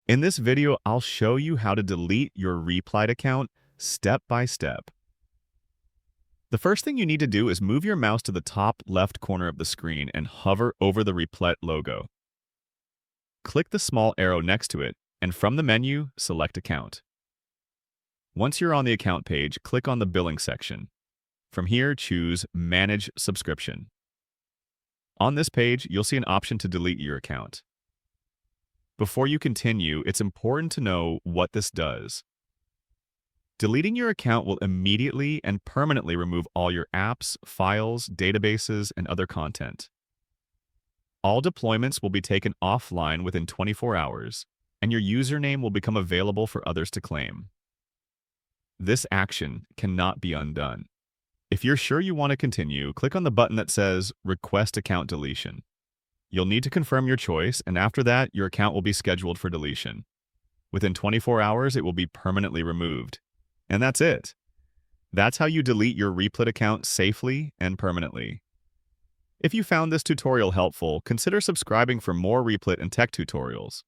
In this video, I'll show you how to delete your Replit account step by step. The first thing you need to do is move your mouse to the top left corner of the screen and hover over the Replit logo. Click the small arrow next to it, and from the menu, select Account. Once you're on the account page, click on the Billing section. From here, choose Manage Subscription. On this page, you'll see an option to delete your account. Before you continue, it's important to know what this does. Deleting your account will immediately and permanently remove all your apps, files, databases, and other content. All deployments will be taken offline within 24 hours, and your username will become available for others to claim. This action cannot be undone. If you're sure you want to continue, click on the button that says Request Account Deletion. You'll need to confirm your choice, and after that, your account will be scheduled for deletion. Within 24 hours, it will be permanently removed. And that's it. That's how you delete your Replit account safely and permanently. If you found this tutorial helpful, consider subscribing for more Replit and tech tutorials.